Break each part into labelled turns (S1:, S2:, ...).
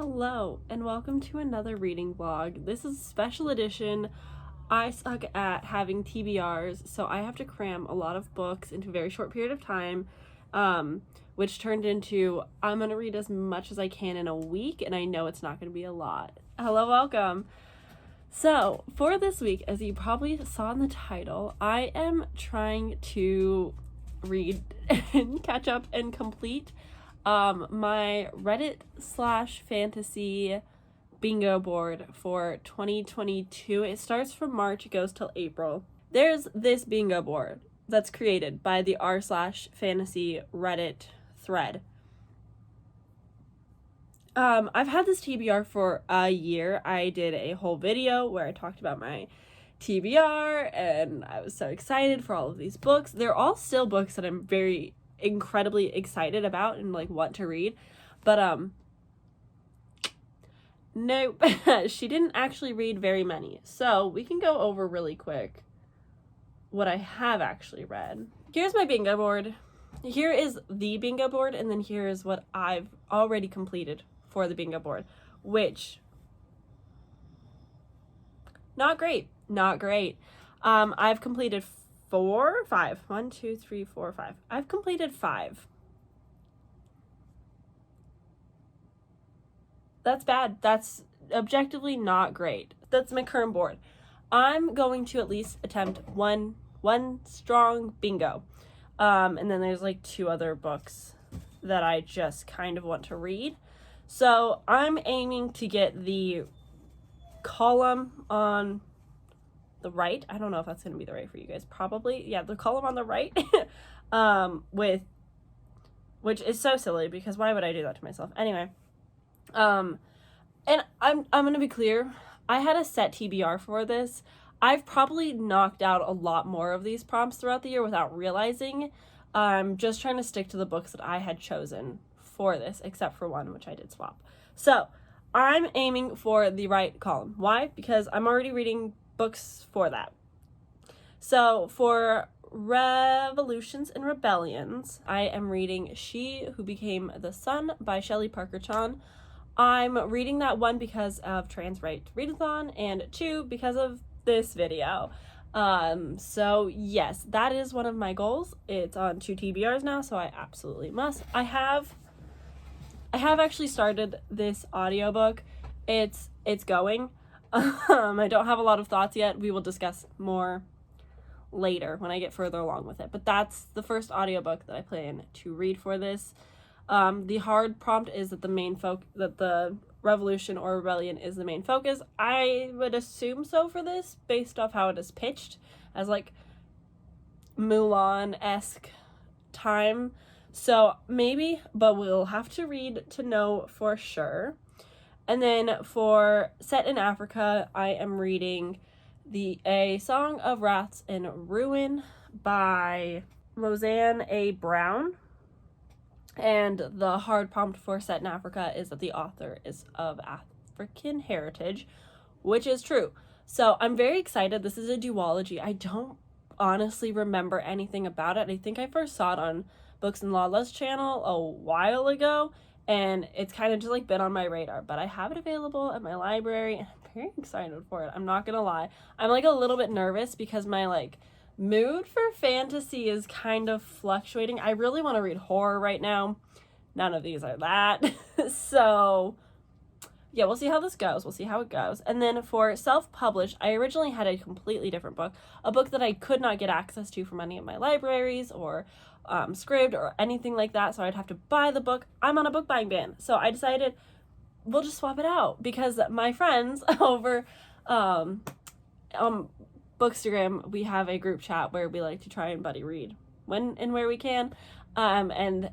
S1: Hello, and welcome to another reading vlog. This is a special edition. I suck at having TBRs, so I have to cram a lot of books into a very short period of time, which turned into I'm going to read as much as I can in a week, and I know it's not going to be a lot. Hello, welcome. So, for this week, as you probably saw in the title, I am trying to read and catch up and complete my Reddit/fantasy bingo board for 2022. It starts from March, it goes till April. There's this bingo board that's created by the r/fantasy Reddit thread. I've had this TBR for a year. I did a whole video where I talked about my TBR and I was so excited for all of these books. They're all still books that I'm very incredibly excited about and want to read, but nope. She didn't actually read very many, so we can go over really quick what I have actually read. Here's my bingo board. Here is the bingo board, and then here is what I've already completed for the bingo board, which not great. I've completed 5. 1, 2, 3, 4, 5. I've completed 5. That's bad. That's objectively not great. That's my current board. I'm going to at least attempt one strong bingo. And then there's 2 other books that I just kind of want to read. So I'm aiming to get the column on the right. I don't know if that's going to be the right for you guys. Probably. Yeah, the column on the right. Which is so silly because why would I do that to myself? Anyway. And I'm going to be clear. I had a set TBR for this. I've probably knocked out a lot more of these prompts throughout the year without realizing. I'm just trying to stick to the books that I had chosen for this, except for one, which I did swap. So I'm aiming for the right column. Why? Because I'm already reading books for that. So for Revolutions and Rebellions, I am reading She Who Became the Sun by Shelley Parker Chan. I'm reading that 1 because of Trans Right Readathon, and 2 because of this video. So yes, that is one of my goals. It's on 2 TBRs now, so I absolutely must. I have actually started this audiobook. It's going. I don't have a lot of thoughts yet. We will discuss more later when I get further along with it. But that's the first audiobook that I plan to read for this. The hard prompt is that that the revolution or rebellion is the main focus. I would assume so for this, based off how it is pitched as Mulan-esque time. So maybe, but we'll have to read to know for sure. And then for Set in Africa, I am reading A Song of Wraiths and Ruin by Roseanne A. Brown. And the hard prompt for Set in Africa is that the author is of African heritage, which is true. So I'm very excited. This is a duology. I don't honestly remember anything about it. I think I first saw it on Books and Lala's channel a while ago, and it's kind of just been on my radar. But I have it available at my library, and I'm very excited for it. I'm not gonna lie. I'm a little bit nervous because my mood for fantasy is kind of fluctuating. I really want to read horror right now. None of these are that. So yeah, we'll see how this goes. We'll see how it goes. And then for self-published, I originally had a completely different book, a book that I could not get access to from any of my libraries or Scribd or anything like that, so I'd have to buy the book. I'm on a book buying ban, so I decided we'll just swap it out because my friends over Bookstagram, we have a group chat where we like to try and buddy read when and where we can, and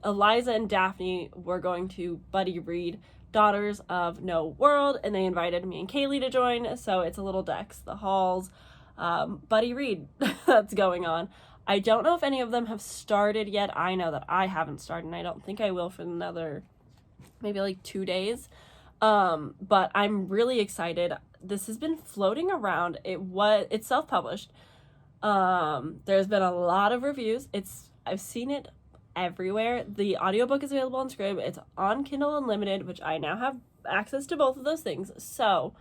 S1: Eliza and Daphne were going to buddy read Daughters of No World, and they invited me and Kaylee to join, so it's a little Dex the Halls buddy read that's going on. I don't know if any of them have started yet. I know that I haven't started, and I don't think I will for another maybe 2 days. But I'm really excited. This has been floating around. It's self-published. There's been a lot of reviews. I've seen it everywhere. The audiobook is available on Scrib. It's on Kindle Unlimited, which I now have access to both of those things. So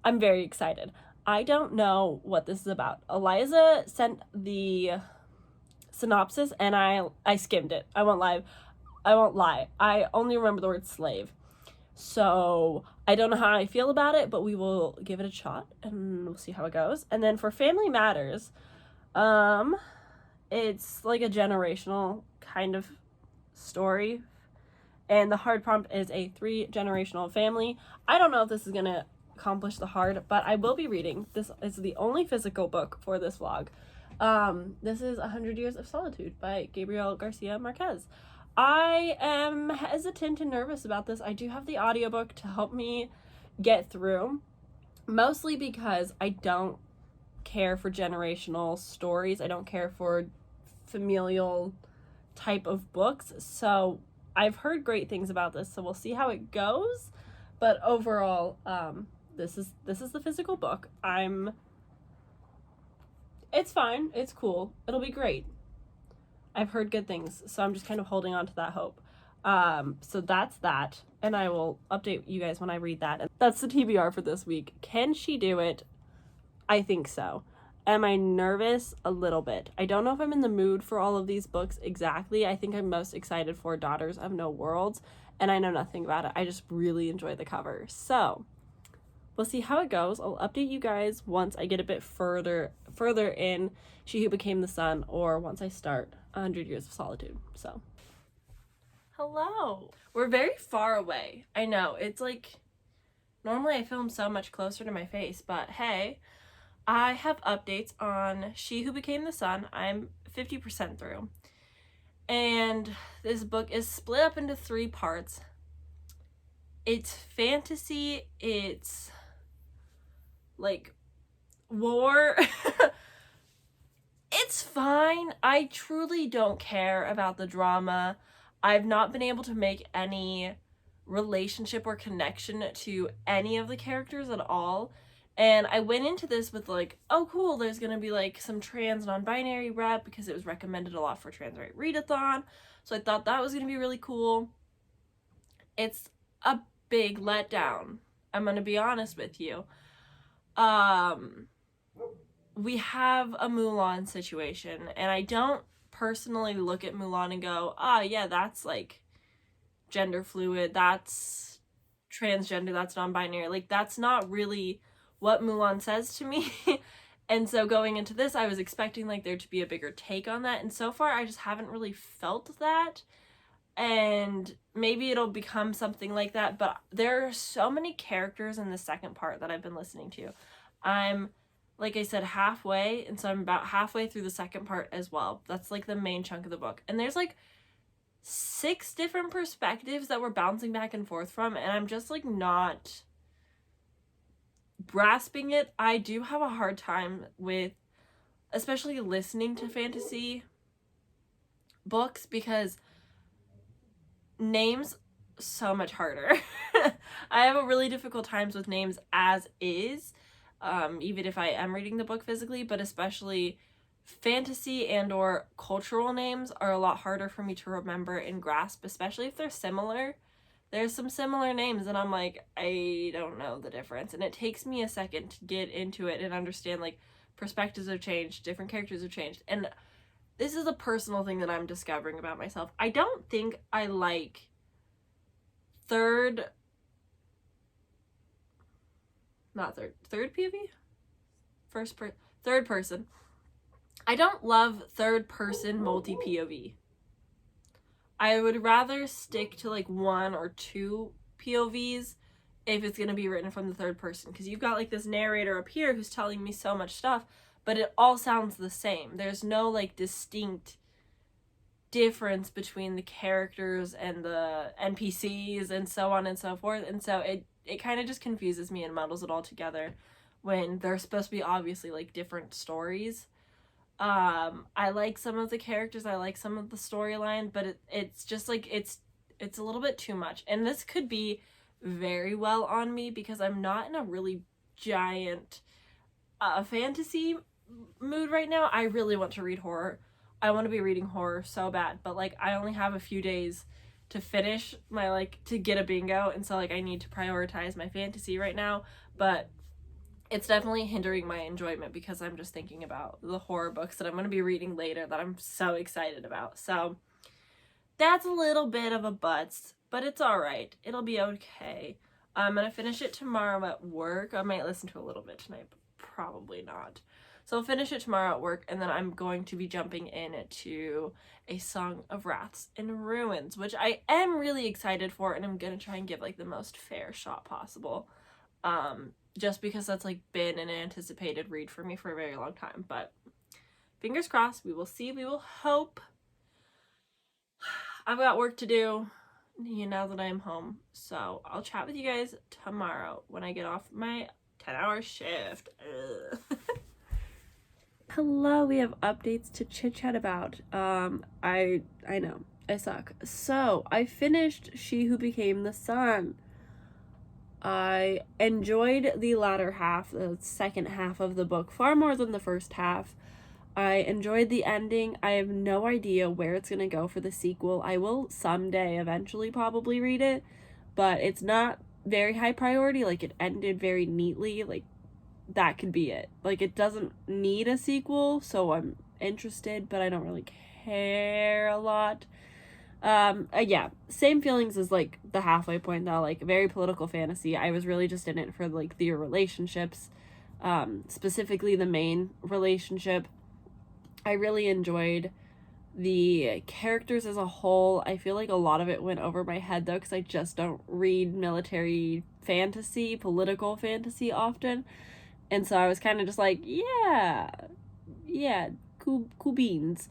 S1: I'm very excited. I don't know what this is about. Eliza sent the synopsis and I skimmed it. I won't lie. I only remember the word slave. So I don't know how I feel about it, but we will give it a shot and we'll see how it goes. And then for Family Matters, it's like a generational kind of story. And the hard prompt is a 3-generational family. I don't know if this is going to accomplish the hard, but I will be reading. This is the only physical book for this vlog. This is 100 Years of Solitude by Gabriel Garcia Marquez. I am hesitant and nervous about this. I do have the audiobook to help me get through, mostly because I don't care for generational stories. I don't care for familial type of books. So I've heard great things about this, so we'll see how it goes. But overall, this is the physical book. It's fine. It's cool. It'll be great. I've heard good things, so I'm just kind of holding on to that hope. So that's that, and I will update you guys when I read that. And that's the TBR for this week. Can she do it? I think so. Am I nervous? A little bit. I don't know if I'm in the mood for all of these books exactly. I think I'm most excited for Daughters of No Worlds, and I know nothing about it. I just really enjoy the cover. So we'll see how it goes. I'll update you guys once I get a bit further in She Who Became the Sun, or once I start 100 Years of Solitude. So hello. We're very far away. I know, it's like, normally I film so much closer to my face, but hey, I have updates on She Who Became the Sun. I'm 50% through. And this book is split up into 3 parts. It's fantasy, it's like war. It's fine. I truly don't care about the drama. I've not been able to make any relationship or connection to any of the characters at all. And I went into this with like, oh cool, there's gonna be like some trans non-binary rep because it was recommended a lot for Trans Right Readathon. So I thought that was gonna be really cool. It's a big letdown. I'm gonna be honest with you. We have a Mulan situation, and I don't personally look at Mulan and go, yeah, that's like gender fluid, that's transgender, that's non-binary. Like, that's not really what Mulan says to me. And so going into this, I was expecting like there to be a bigger take on that, and so far I just haven't really felt that. And maybe it'll become something like that, but there are so many characters in the second part that I've been listening to. I'm, like I said, halfway, and so I'm about halfway through the second part as well. That's like the main chunk of the book. And there's like 6 different perspectives that we're bouncing back and forth from, and I'm just like not grasping it. I do have a hard time with especially listening to fantasy books because names so much harder. I have a really difficult times with names as is, even if I am reading the book physically, but especially fantasy and or cultural names are a lot harder for me to remember and grasp, especially if they're similar. There's some similar names and I'm like, I don't know the difference, and it takes me a second to get into it and understand like perspectives have changed, different characters have changed. And this is a personal thing that I'm discovering about myself. I don't think I like third POV? Third person. I don't love third person multi POV. I would rather stick to like 1 or 2 POVs if it's going to be written from the third person, because you've got like this narrator up here who's telling me so much stuff, but it all sounds the same. There's no like distinct difference between the characters and the NPCs and so on and so forth, and so it kind of just confuses me and muddles it all together when they're supposed to be obviously like different stories. I like some of the characters, I like some of the storyline, but it's just like it's a little bit too much. And this could be very well on me because I'm not in a really giant fantasy mood right now. I really want to read horror. I want to be reading horror so bad, but like I only have a few days to finish my like to get a bingo, and so like I need to prioritize my fantasy right now, but it's definitely hindering my enjoyment because I'm just thinking about the horror books that I'm going to be reading later that I'm so excited about. So that's a little bit of a butts, but it's all right. It'll be okay. I'm going to finish it tomorrow at work. I might listen to a little bit tonight, but probably not. So I'll finish it tomorrow at work, and then I'm going to be jumping into A Song of Wraiths and Ruins, which I am really excited for, and I'm going to try and give like the most fair shot possible. Just because that's like been an anticipated read for me for a very long time, but fingers crossed, we will see, we will hope. I've got work to do now that I'm home, so I'll chat with you guys tomorrow when I get off my 10-hour shift. Hello, we have updates to chit chat about. I know, I suck. So, I finished She Who Became the Sun. I enjoyed the latter half, the second half of the book, far more than the first half. I enjoyed the ending. I have no idea where it's going to go for the sequel. I will someday eventually probably read it, but it's not very high priority. Like, it ended very neatly. Like, that could be it. Like, it doesn't need a sequel, so I'm interested, but I don't really care a lot. Yeah, same feelings as like the halfway point though, like very political fantasy. I was really just in it for like the relationships, specifically the main relationship. I really enjoyed the characters as a whole. I feel like a lot of it went over my head though, because I just don't read military fantasy, political fantasy often, and so I was kind of just like, yeah, cool beans.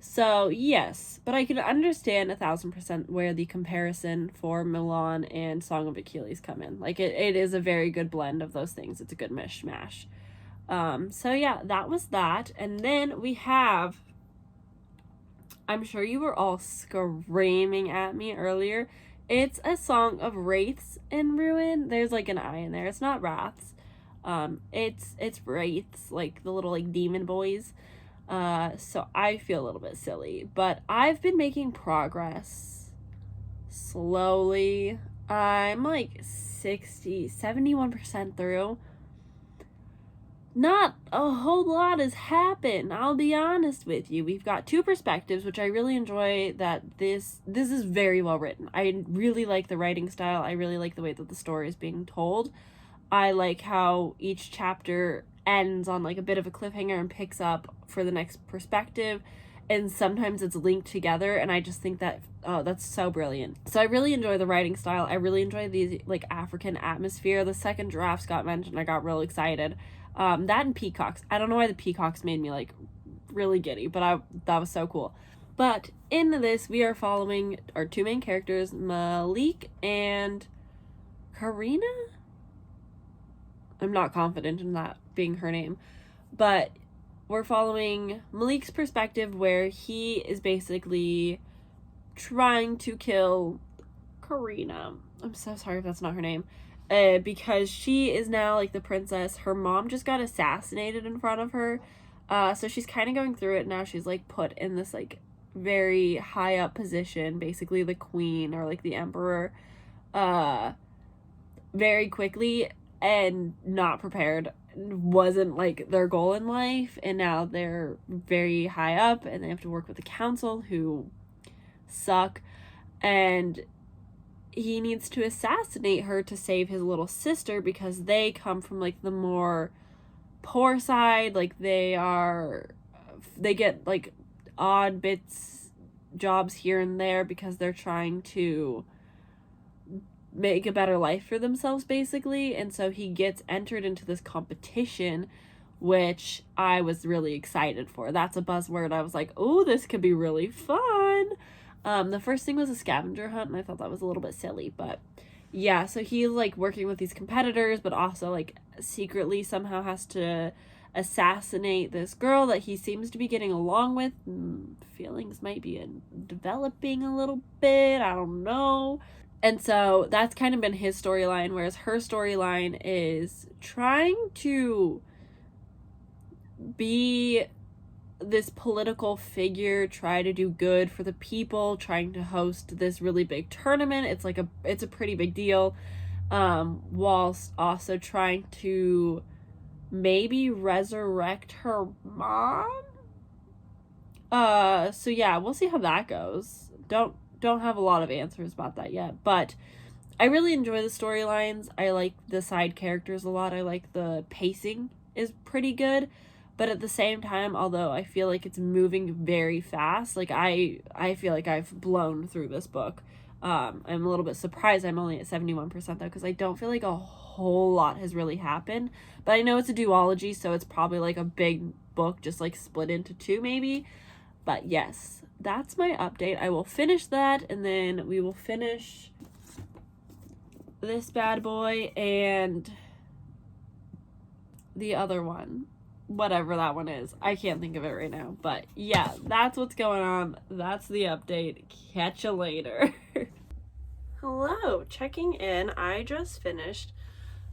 S1: So, yes, but I can understand 1,000% where the comparison for Milan and Song of Achilles come in. Like, it is a very good blend of those things. It's a good mishmash. So yeah, that was that. And then we have, I'm sure you were all screaming at me earlier, it's A Song of Wraiths and Ruin. There's like an I in there. It's not wraths. It's wraiths, like the little like demon boys. So I feel a little bit silly, but I've been making progress slowly. I'm like 71% through. Not a whole lot has happened, I'll be honest with you. We've got two perspectives, which I really enjoy. That this is very well written. I really like the writing style. I really like the way that the story is being told. I like how each chapter ends on like a bit of a cliffhanger and picks up for the next perspective, and sometimes it's linked together, and I just think that that's so brilliant. So I really enjoy the writing style. I really enjoy the like African atmosphere. The second giraffes got mentioned, I got real excited. That and peacocks. I don't know why the peacocks made me like really giddy, but that was so cool. But in this, we are following our two main characters, Malik and Karina. I'm not confident in that being her name, but we're following Malik's perspective, where he is basically trying to kill Karina. I'm so sorry if that's not her name, because she is now like the princess. Her mom just got assassinated in front of her, so she's kind of going through it now. She's like put in this like very high up position, basically the queen or like the emperor, very quickly, and not prepared. Wasn't like their goal in life, and now they're very high up and they have to work with the council who suck, and he needs to assassinate her to save his little sister, because they come from like the more poor side. Like they get like odd bits jobs here and there because they're trying to make a better life for themselves, basically. And so he gets entered into this competition, which I was really excited for. That's a buzzword. I was like, oh, this could be really fun. The first thing was a scavenger hunt, and I thought that was a little bit silly, but yeah, so he's like working with these competitors, but also like secretly somehow has to assassinate this girl that he seems to be getting along with. Feelings might be developing a little bit, I don't know. And so that's kind of been his storyline, whereas her storyline is trying to be this political figure try to do good for the people, trying to host this really big tournament. It's a pretty big deal, whilst also trying to maybe resurrect her mom. So yeah, we'll see how that goes. Don't have a lot of answers about that yet, but I really enjoy the storylines. I like the side characters a lot. I like the pacing is pretty good, but at the same time, although I feel like it's moving very fast, like I feel like I've blown through this book. I'm a little bit surprised I'm only at 71% though, because I don't feel like a whole lot has really happened, but I know it's a duology, so it's probably like a big book just like split into two maybe. But yes, that's my update. I will finish that, and then we will finish this bad boy and the other one, whatever that one is. I can't think of it right now, but yeah, that's what's going on. That's the update. Catch you later. Hello, checking in. I just finished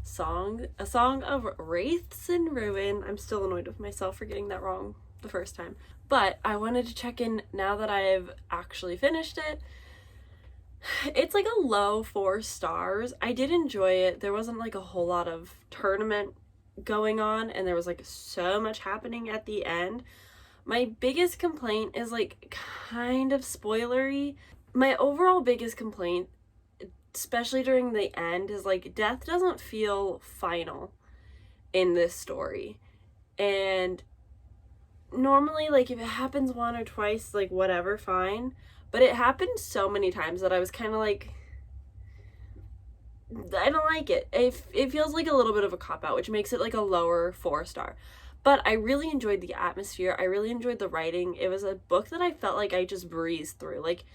S1: A Song of Wraiths and Ruin. I'm still annoyed with myself for getting that wrong the first time, but I wanted to check in now that I've actually finished it. It's like a low 4 stars. I did enjoy it. There wasn't like a whole lot of tournament going on, and there was like so much happening at the end. My biggest complaint is like kind of spoilery. My overall biggest complaint, especially during the end, is like death doesn't feel final in this story. And normally, like, if it happens 1 or twice, like, whatever, fine. But it happened so many times that I was kind of like, I don't like it. It feels like a little bit of a cop-out, which makes it like a lower 4 star. But I really enjoyed the atmosphere. I really enjoyed the writing. It was a book that I felt like I just breezed through. Like,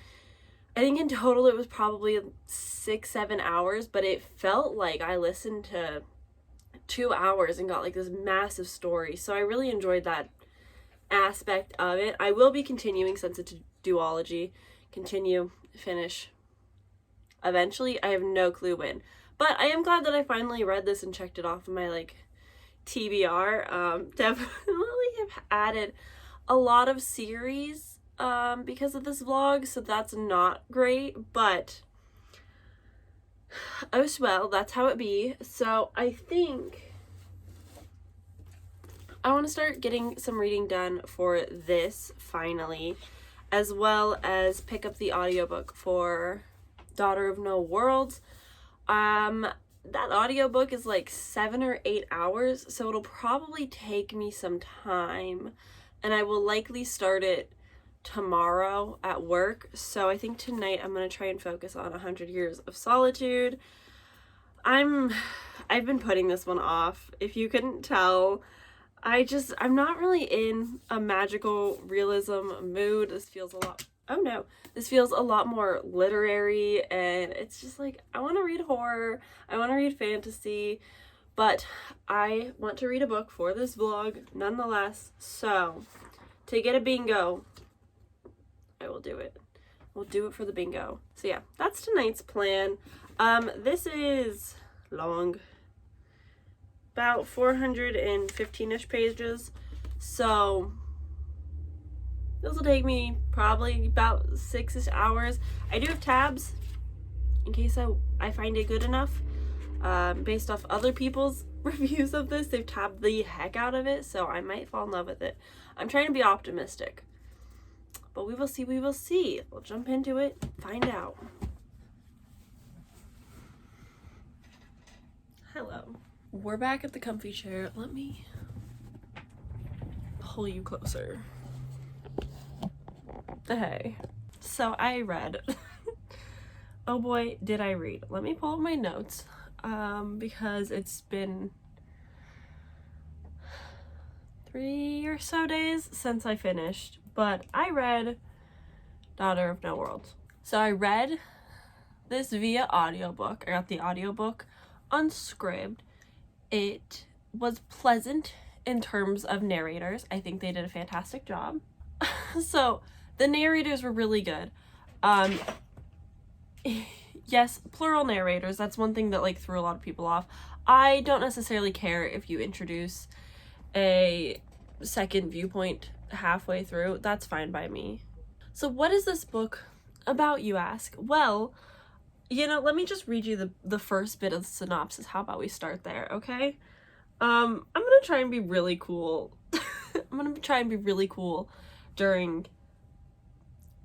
S1: I think in total it was probably 6-7 hours, but it felt like I listened to 2 hours and got like this massive story. So I really enjoyed that aspect of it. I will be continuing, since it's a duology, finish eventually. I have no clue when, but I am glad that I finally read this and checked it off of my like TBR. Definitely have added a lot of series because of this vlog, so that's not great, but oh well, that's how it be. So I think I want to start getting some reading done for this finally, as well as pick up the audiobook for Daughter of No Worlds. That audiobook is like 7 or 8 hours, so it'll probably take me some time, and I will likely start it tomorrow at work. So I think tonight I'm going to try and focus on 100 Years of Solitude. I've been putting this one off, if you couldn't tell. I'm not really in a magical realism mood. This feels a lot more literary, and it's just like, I want to read horror, I want to read fantasy, but I want to read a book for this vlog nonetheless. So to get a bingo, I will do it. We'll do it for the bingo. So yeah, that's tonight's plan. This is long, about 415-ish pages, so this will take me probably about 6-ish hours. I do have tabs in case I find it good enough. Based off other people's reviews of this, they've tabbed the heck out of it, so I might fall in love with it. I'm trying to be optimistic, but we will see, we will see. We'll jump into it, find out. Hello. We're back at the comfy chair. Let me pull you closer. Hey. So I read. Oh boy, did I read. Let me pull up my notes, because it's been 3 or so days since I finished, but I read Daughter of No Worlds. So I read this via audiobook. I got the audiobook unscribed. It was pleasant in terms of narrators. I think they did a fantastic job. So the narrators were really good. Yes, plural narrators. That's one thing that like threw a lot of people off. I don't necessarily care if you introduce a second viewpoint halfway through, that's fine by me. So what is this book about, you ask? Well, you know, let me just read you the first bit of the synopsis. How about we start there, okay? I'm gonna try and be really cool. I'm gonna try and be really cool during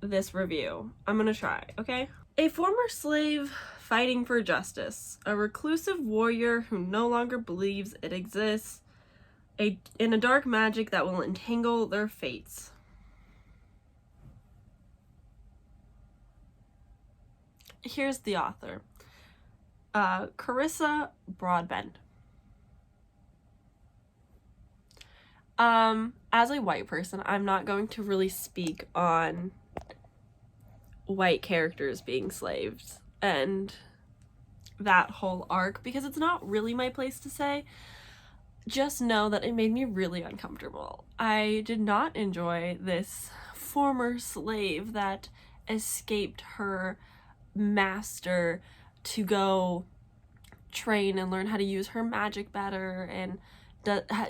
S1: this review. I'm gonna try, okay? A former slave fighting for justice, a reclusive warrior who no longer believes it exists, in a dark magic that will entangle their fates. Here's the author. Carissa Broadbent. As a white person, I'm not going to really speak on white characters being slaves and that whole arc because it's not really my place to say. Just know that it made me really uncomfortable. I did not enjoy this former slave that escaped her master to go train and learn how to use her magic better, and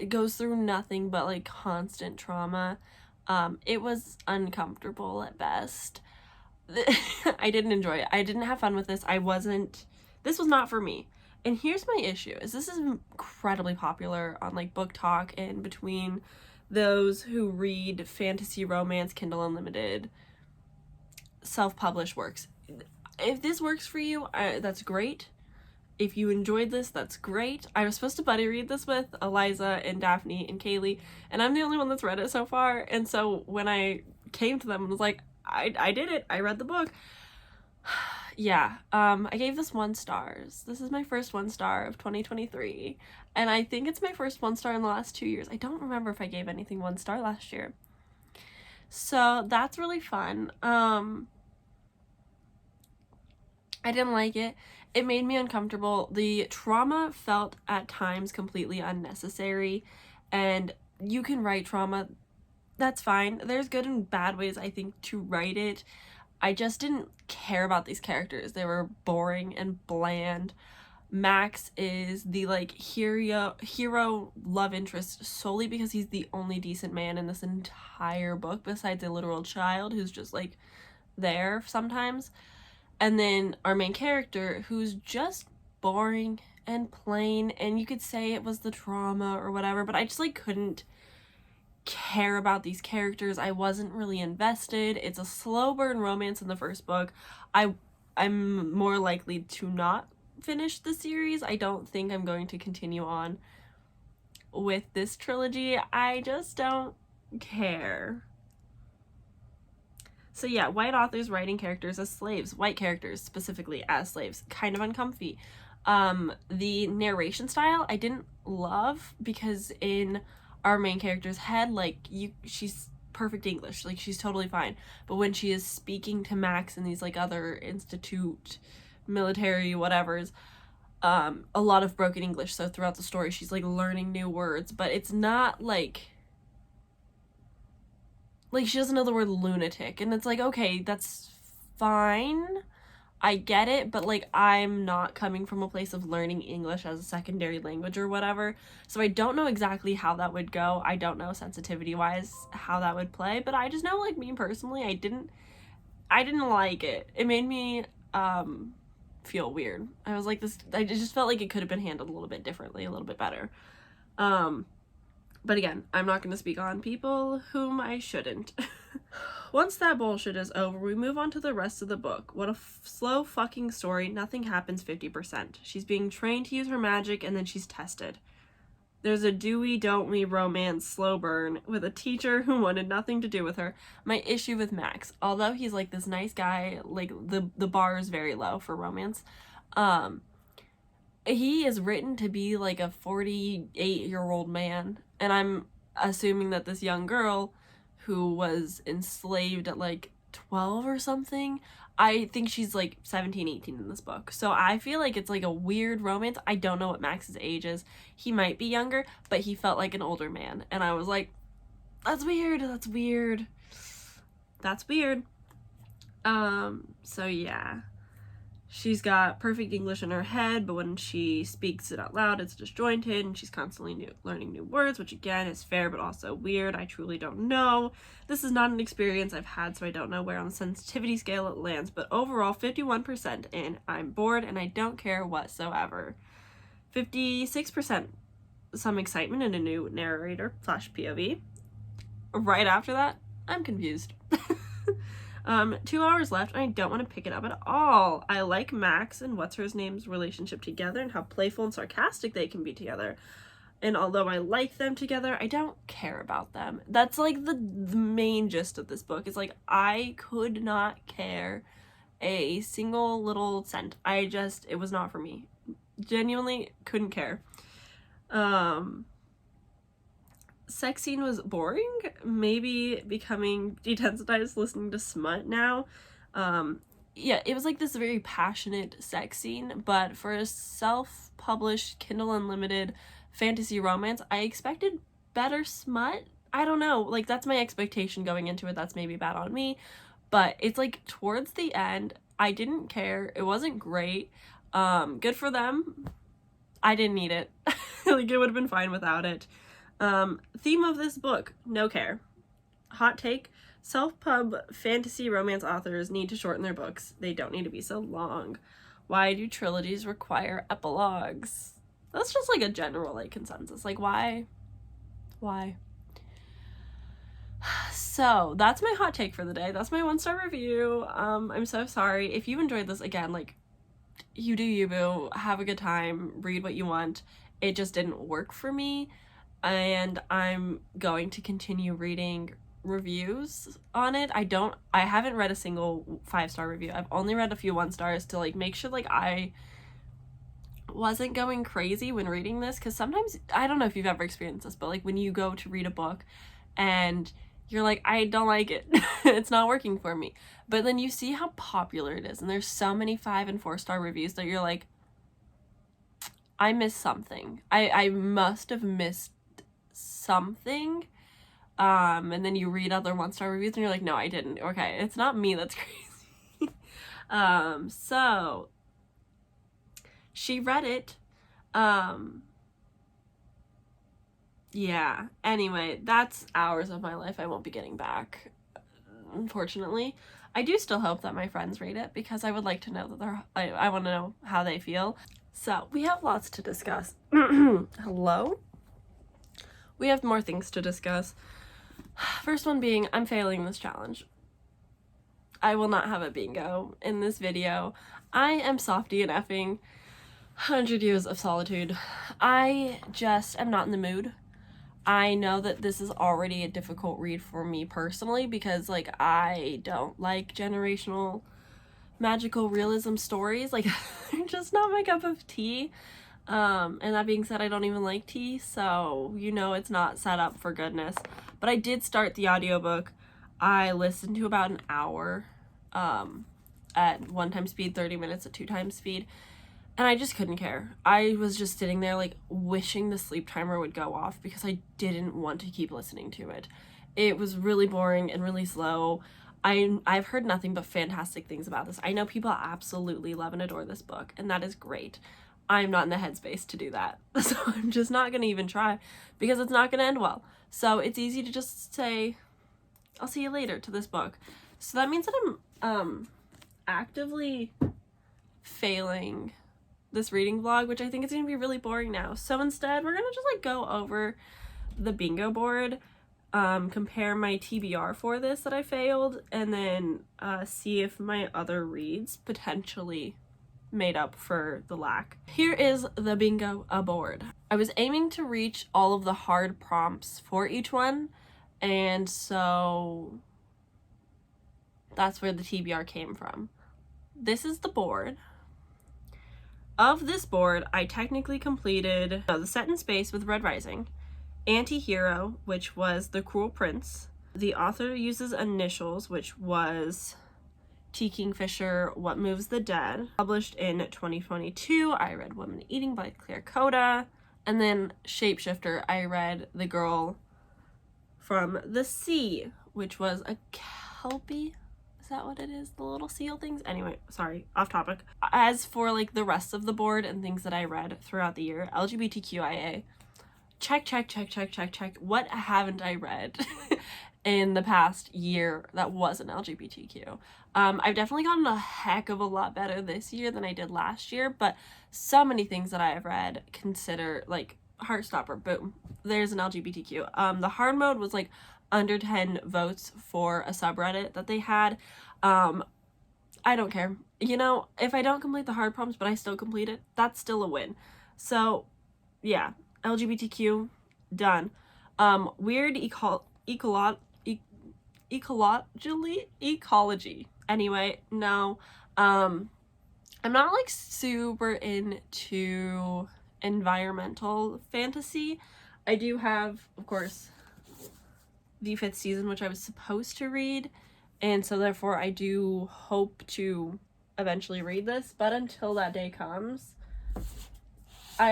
S1: goes through nothing but like constant trauma. It was uncomfortable at best. I didn't enjoy it. I didn't have fun with this. This was not for me. And here's my issue, is this is incredibly popular on like Book Talk and between those who read fantasy, romance, Kindle Unlimited, self-published works. If this works for you, that's great. If you enjoyed this, that's great. I was supposed to buddy read this with Eliza and Daphne and Kaylee, and I'm the only one that's read it so far. And so when I came to them and was like, I did it. I read the book. Yeah, I gave this 1 star. This is my first 1 star of 2023, and I think it's my first 1 star in the last 2 years. I don't remember if I gave anything 1 star last year. So that's really fun. I didn't like it. It made me uncomfortable. The trauma felt at times completely unnecessary, and you can write trauma. That's fine. There's good and bad ways, I think, to write it. I just didn't care about these characters. They were boring and bland. Max is the like hero love interest solely because he's the only decent man in this entire book besides a literal child who's just like there sometimes. And then our main character who's just boring and plain, and you could say it was the trauma or whatever, but I just like couldn't care about these characters. I wasn't really invested. It's a slow burn romance in the first book. I'm more likely to not finish the series. I don't think I'm going to continue on with this trilogy. I just don't care. So yeah, white authors writing characters as slaves, white characters specifically as slaves, kind of uncomfy. The narration style I didn't love because in our main character's head, like she's perfect English, like she's totally fine, but when she is speaking to Max and these like other institute military whatevers, a lot of broken English. So throughout the story she's like learning new words, but it's not like she doesn't know the word lunatic, and it's like, okay, that's fine, I get it, but like I'm not coming from a place of learning English as a secondary language or whatever, so I don't know exactly how that would go. I don't know sensitivity wise how that would play, but I just know, like, me personally, I didn't like it. It made me feel weird. I was like, I just felt like it could have been handled a little bit differently, a little bit better. But again, I'm not going to speak on people whom I shouldn't. Once that bullshit is over, we move on to the rest of the book. What a slow fucking story. Nothing happens 50%. She's being trained to use her magic, and then she's tested. There's a do-we, don't-we romance slow burn with a teacher who wanted nothing to do with her. My issue with Max, although he's like this nice guy, like the bar is very low for romance. He is written to be like a 48-year-old man, and I'm assuming that this young girl who was enslaved at like 12 or something, I think she's like 17, 18 in this book. So I feel like it's like a weird romance. I don't know what Max's age is. He might be younger, but he felt like an older man. And I was like, that's weird. That's weird. That's weird. So yeah. She's got perfect English in her head, but when she speaks it out loud, it's disjointed, and she's constantly learning new words, which again is fair but also weird. I truly don't know. This is not an experience I've had, so I don't know where on the sensitivity scale it lands, but overall 51%, and I'm bored and I don't care whatsoever. 56%, some excitement in a new narrator / POV. Right after that, I'm confused. 2 hours left, and I don't want to pick it up at all. I like Max and what's-her-name's relationship together and how playful and sarcastic they can be together. And although I like them together, I don't care about them. That's like the main gist of this book. Is like, I could not care a single little cent. It was not for me. Genuinely couldn't care. Sex scene was boring, maybe becoming desensitized listening to smut now. Yeah, it was like this very passionate sex scene, but for a self-published Kindle Unlimited fantasy romance, I expected better smut. I don't know, like, that's my expectation going into it. That's maybe bad on me, but it's like towards the end, I didn't care. It wasn't great. Good for them. I didn't need it. Like, it would have been fine without it. Theme of this book, no care. Hot take, self-pub fantasy romance authors need to shorten their books. They don't need to be so long. Why do trilogies require epilogues? That's just like a general like consensus. Like, why? So that's my hot take for the day. That's my 1-star review. I'm so sorry. If you enjoyed this, again, like, you do you, boo. Have a good time. Read what you want. It just didn't work for me. And I'm going to continue reading reviews on it. I haven't read a single 5-star review. I've only read a few 1-stars to like make sure like I wasn't going crazy when reading this, because sometimes, I don't know if you've ever experienced this, but like when you go to read a book and you're like, I don't like it. It's not working for me. But then you see how popular it is, and there's so many 5- and 4-star reviews that you're like, I missed something. I must have missed something. And then you read other 1-star reviews and you're like, no, I didn't. Okay, it's not me that's crazy. So she read it. Yeah, anyway, that's hours of my life I won't be getting back, unfortunately. I do still hope that my friends read it, because I would like to know that I want to know how they feel. So we have lots to discuss. Hello? We have more things to discuss. First one being, I'm failing this challenge. I will not have a bingo in this video. I am softy and effing 100 Years of Solitude. I just am not in the mood. I know that this is already a difficult read for me personally, because like I don't like generational magical realism stories. Like, they're just not my cup of tea. And that being said, I don't even like tea, so you know it's not set up for goodness. But I did start the audiobook. I listened to about an hour at 1 times speed, 30 minutes at 2 times speed, and I just couldn't care. I was just sitting there like wishing the sleep timer would go off, because I didn't want to keep listening to it. It was really boring and really slow. I've heard nothing but fantastic things about this. I know people absolutely love and adore this book, and that is great. I'm not in the headspace to do that. So I'm just not going to even try, because it's not going to end well. So it's easy to just say, I'll see you later to this book. So that means that I'm actively failing this reading vlog, which I think is going to be really boring now. So instead, we're going to just like go over the bingo board, compare my TBR for this that I failed, and then see if my other reads potentially made up for the lack. Here is the bingo board. I was aiming to reach all of the hard prompts for each one, and so that's where the TBR came from. This is the board. Of this board, I technically completed The Set in Space with Red Rising, Anti-Hero, which was The Cruel Prince, The Author Uses Initials, which was T. Kingfisher, What Moves the Dead, published in 2022. I read Woman Eating by Claire Coda, and then Shapeshifter, I read The Girl from the Sea, which was a Kelpie Is that what it is? The little seal things? Anyway, sorry, off topic. As for like the rest of the board and things that I read throughout the year, LGBTQIA, check. What haven't I read in the past year that wasn't LGBTQ? I've definitely gotten a heck of a lot better this year than I did last year, but so many things that I have read consider, like, Heartstopper, boom, there's an LGBTQ. The hard mode was like under 10 votes for a subreddit that they had. I don't care. You know, if I don't complete the hard prompts but I still complete it, that's still a win. So yeah, LGBTQ, done. Weird ecology. Anyway, no. I'm not like super into environmental fantasy. I do have, of course, the 5th season, which I was supposed to read, and so therefore I do hope to eventually read this, but until that day comes, I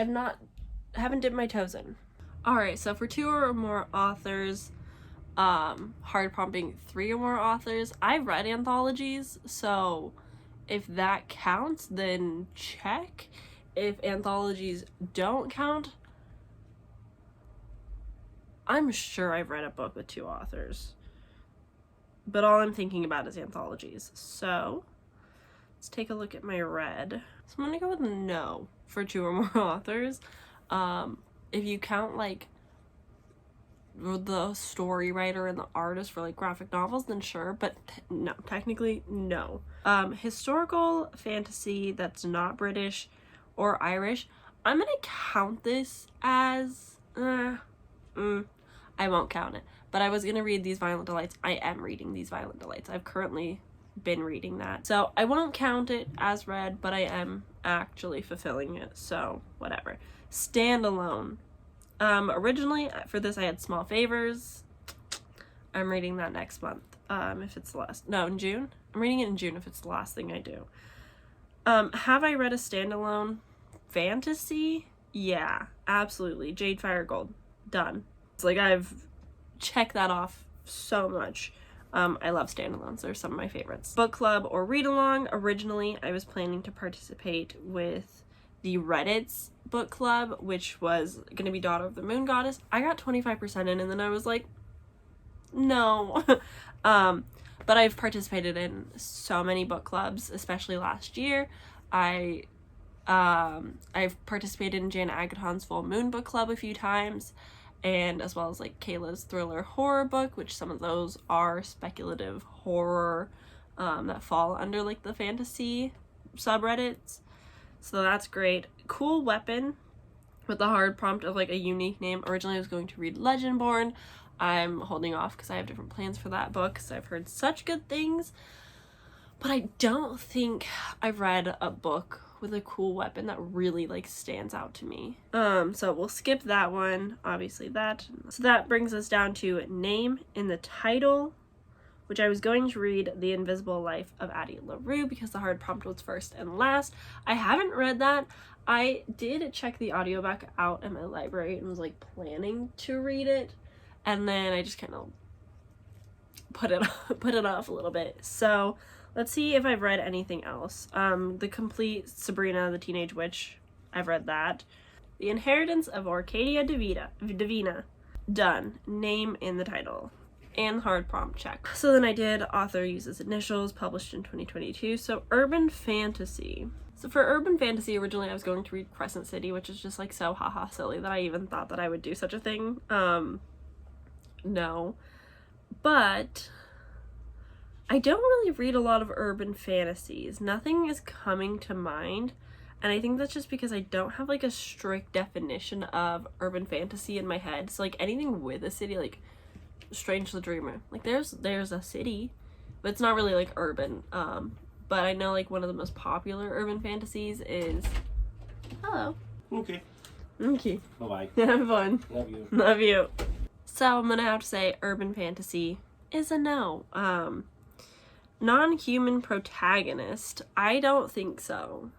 S1: haven't dipped my toes in. Alright, so for 2 or more authors, hard prompting 3 or more authors, I've read anthologies, so if that counts, then check. If anthologies don't count, I'm sure I've read a book with 2 authors. But all I'm thinking about is anthologies. So let's take a look at my read. So I'm gonna go with no for 2 or more authors. If you count like the story writer and the artist for like graphic novels, then sure, but no, technically no. Historical fantasy that's not British or Irish, I'm gonna count this as I won't count it, but I was gonna read These Violent Delights. I am reading These Violent Delights. I've currently been reading that, so I won't count it as read, but I am actually fulfilling it, so whatever. Standalone. Originally for this I had Small Favors. I'm reading that next month. If it's the last, no, in June. I'm reading it in June if it's the last thing I do. Have I read a standalone fantasy? Yeah, absolutely. Jade Fire Gold. Done. It's like I've checked that off so much. I love standalones. They're some of my favorites. Book club or read along. Originally, I was planning to participate with the Reddit's book club, which was going to be Daughter of the Moon Goddess. I got 25% in, and then I was like, no. But I've participated in so many book clubs, especially last year. I've participated in Jan Agaton's Full Moon book club a few times, and as well as like Kayla's thriller horror book, which some of those are speculative horror that fall under like the fantasy subreddits. So that's great. Cool weapon with the hard prompt of like a unique name. Originally I was going to read Legendborn. I'm holding off because I have different plans for that book because I've heard such good things. But I don't think I've read a book with a cool weapon that really like stands out to me. So we'll skip that one, obviously that. So that brings us down to name in the title, which I was going to read The Invisible Life of Addie LaRue because the hard prompt was first and last. I haven't read that. I did check the audiobook out at my library and was like planning to read it, and then I just kind of put it off a little bit. So let's see if I've read anything else. The complete Sabrina the Teenage Witch, I've read that. The Inheritance of Orcadia Divina, done. Name in the title. And hard prompt check. So then I did author uses initials, published in 2022. So urban fantasy. So for urban fantasy, originally I was going to read Crescent City, which is just like so haha silly that I even thought that I would do such a thing. No. But I don't really read a lot of urban fantasies. Nothing is coming to mind. And I think that's just because I don't have like a strict definition of urban fantasy in my head. So like anything with a city, like Strange the Dreamer, like there's a city, but it's not really like urban. But I know like one of the most popular urban fantasies is hello. Okay. Bye-bye. Have fun. Love you. Love you. So I'm gonna have to say urban fantasy is a no. Non-human protagonist, I don't think so.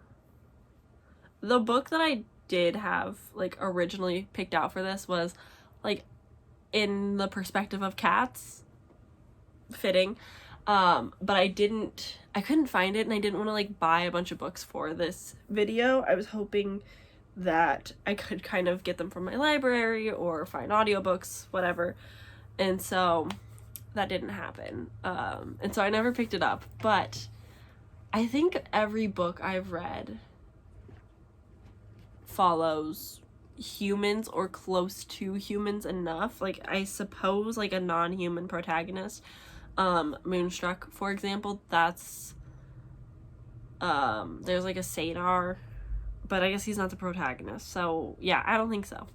S1: The book that I did have like originally picked out for this was like in the perspective of cats, fitting. But I couldn't find it, and I didn't want to like buy a bunch of books for this video. I was hoping that I could kind of get them from my library or find audiobooks, whatever. And so that didn't happen. And so I never picked it up, but I think every book I've read follows humans or close to humans enough. Like, I suppose like a non-human protagonist. Moonstruck, for example, that's there's like a satyr, but I guess he's not the protagonist. So yeah, I don't think so.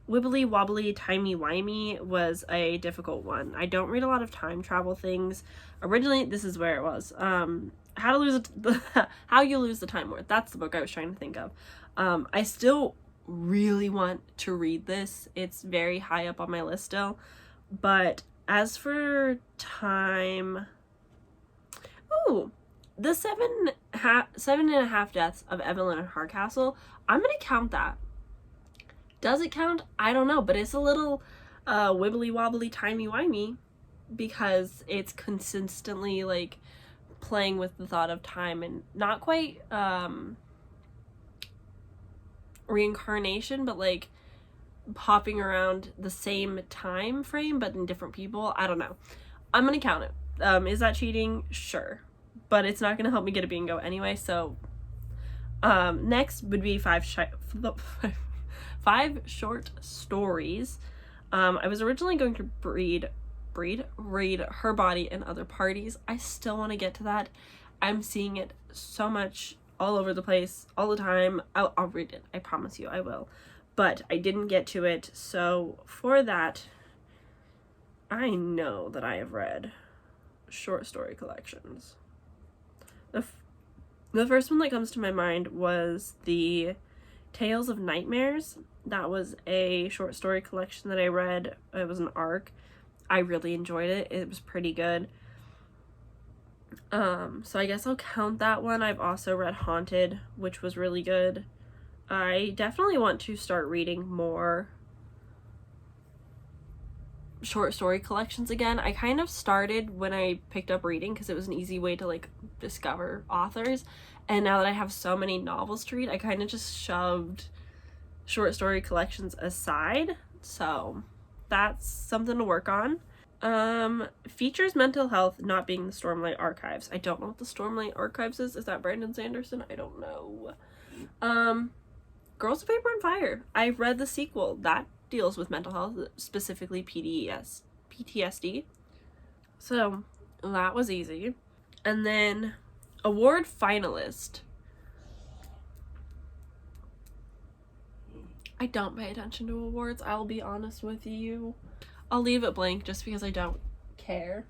S1: Wibbly Wobbly Timey Wimey was a difficult one. I don't read a lot of time travel things. Originally, this is where it was. How You Lose the Time Lord. That's the book I was trying to think of. I still really want to read this. It's very high up on my list still. But as for time... Ooh! The 7.5 Deaths of Evelyn Hardcastle. I'm going to count that. Does it count? I don't know, but it's a little wibbly wobbly timey wimey because it's consistently like playing with the thought of time and not quite reincarnation, but like hopping around the same time frame but in different people. I don't know. I'm gonna count it. Is that cheating? Sure, but it's not gonna help me get a bingo anyway. So next would be five short stories. I was originally going to read Her Body and Other Parties. I still want to get to that. I'm seeing it so much all over the place all the time. I'll read it. I promise you I will. But I didn't get to it. So for that, I know that I have read short story collections. The first one that comes to my mind was the Tales of Nightmares. That was a short story collection that I read. It was an arc. I really enjoyed it. It was pretty good. So I guess I'll count that one. I've also read Haunted, which was really good. I definitely want to start reading more short story collections again. I kind of started when I picked up reading because it was an easy way to like discover authors. And now that I have so many novels to read, I kind of just shoved short story collections aside. So that's something to work on. Features mental health not being the Stormlight Archives. I don't know what the Stormlight Archives is. Is that Brandon Sanderson? I don't know. Girls of Paper and Fire. I read the sequel. That deals with mental health, specifically PTSD. So that was easy. And then award finalist. I don't pay attention to awards, I'll be honest with you. I'll leave it blank just because I don't care,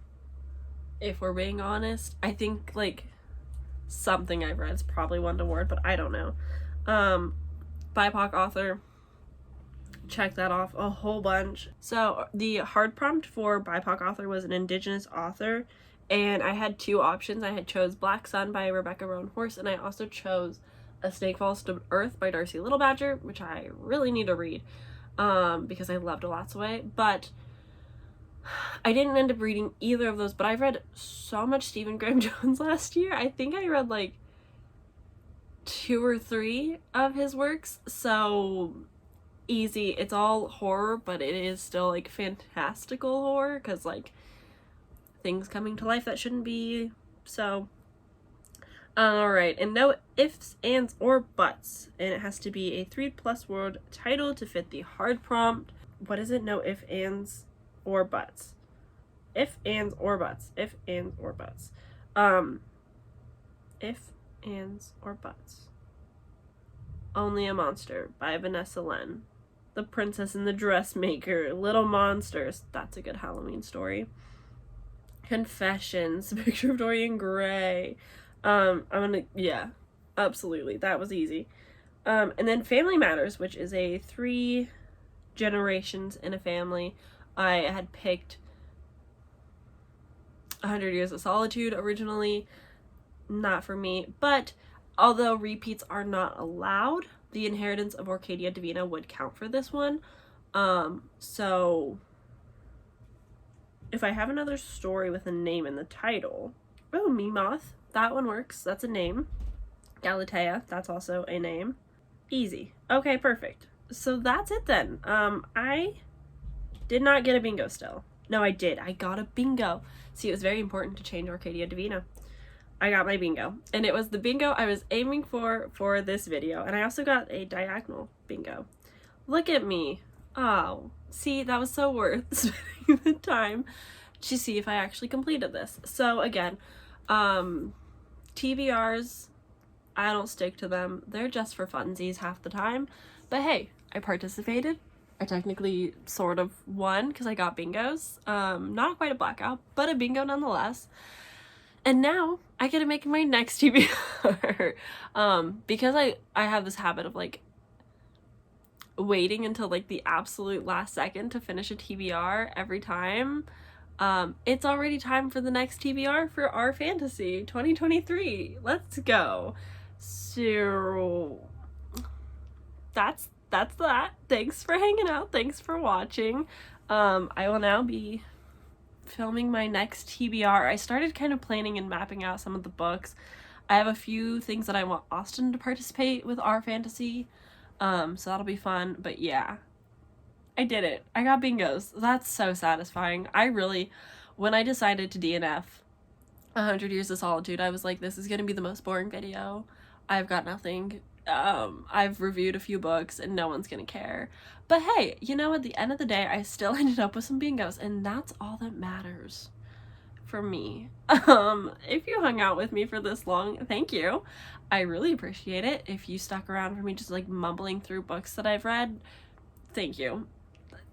S1: if we're being honest. I think like something I've read is probably won an award, but I don't know. BIPOC author, check that off, a whole bunch. So the hard prompt for BIPOC author was an Indigenous author, and I had two options. I had chose Black Sun by Rebecca Roan Horse, and I also chose A Snake Falls to Earth by Darcy Little Badger, which I really need to read because I loved Alatsaway. But I didn't end up reading either of those, but I've read so much Stephen Graham Jones last year. I think I read like 2 or 3 of his works, so easy. It's all horror, but it is still like fantastical horror because like things coming to life that shouldn't be. So alright, and no ifs, ands, or buts, and it has to be a 3+ word title to fit the hard prompt. What is it? No if, ands, or buts. If, ands, or buts. If, ands, or buts. If, ands, or buts. Only a Monster by Vanessa Len. The Princess and the Dressmaker. Little Monsters. That's a good Halloween story. Confessions. Picture of Dorian Gray. Yeah, absolutely. That was easy. And then Family Matters, which is a 3 generations in a family. I had picked 100 Years of Solitude originally. Not for me, but although repeats are not allowed, The Inheritance of Orcadia Divina would count for this one. So if I have another story with a name in the title. Oh, Memoth. That one works. That's a name. Galatea. That's also a name. Easy. Okay, perfect. So that's it then. I did not get a bingo still. No, I did. I got a bingo. See, it was very important to change Arcadia Divina. I got my bingo. And it was the bingo I was aiming for this video. And I also got a diagonal bingo. Look at me. Oh, see, that was so worth spending the time to see if I actually completed this. So again, TBRs, I don't stick to them. They're just for funsies half the time. But hey, I participated. I technically sort of won because I got bingos. Not quite a blackout, but a bingo nonetheless. And now I get to make my next TBR. Because I have this habit of like waiting until like the absolute last second to finish a TBR every time. It's already time for the next TBR for our fantasy 2023. Let's go. So that's that. Thanks for hanging out. Thanks for watching. I will now be filming my next TBR. I started kind of planning and mapping out some of the books. I have a few things that I want Austin to participate with our fantasy. So that'll be fun. But yeah, I did it. I got bingos. That's so satisfying. I really, when I decided to DNF 100 Years of Solitude, I was like, this is gonna be the most boring video. I've got nothing. I've reviewed a few books and no one's gonna care. But hey, you know, at the end of the day, I still ended up with some bingos, and that's all that matters for me. If you hung out with me for this long, thank you. I really appreciate it. If you stuck around for me just like mumbling through books that I've read, thank you.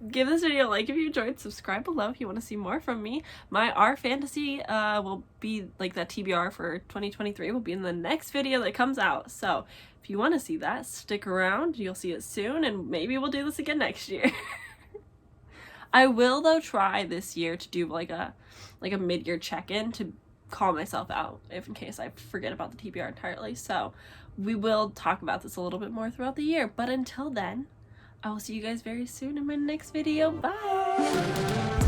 S1: Give this video a like if you enjoyed. Subscribe below if you want to see more from me. My R Fantasy will be like that TBR for 2023 will be in the next video that comes out. So if you want to see that, stick around. You'll see it soon, and maybe we'll do this again next year. I will though try this year to do like a mid-year check-in to call myself out if in case I forget about the TBR entirely. So we will talk about this a little bit more throughout the year. But until then, I will see you guys very soon in my next video. Bye!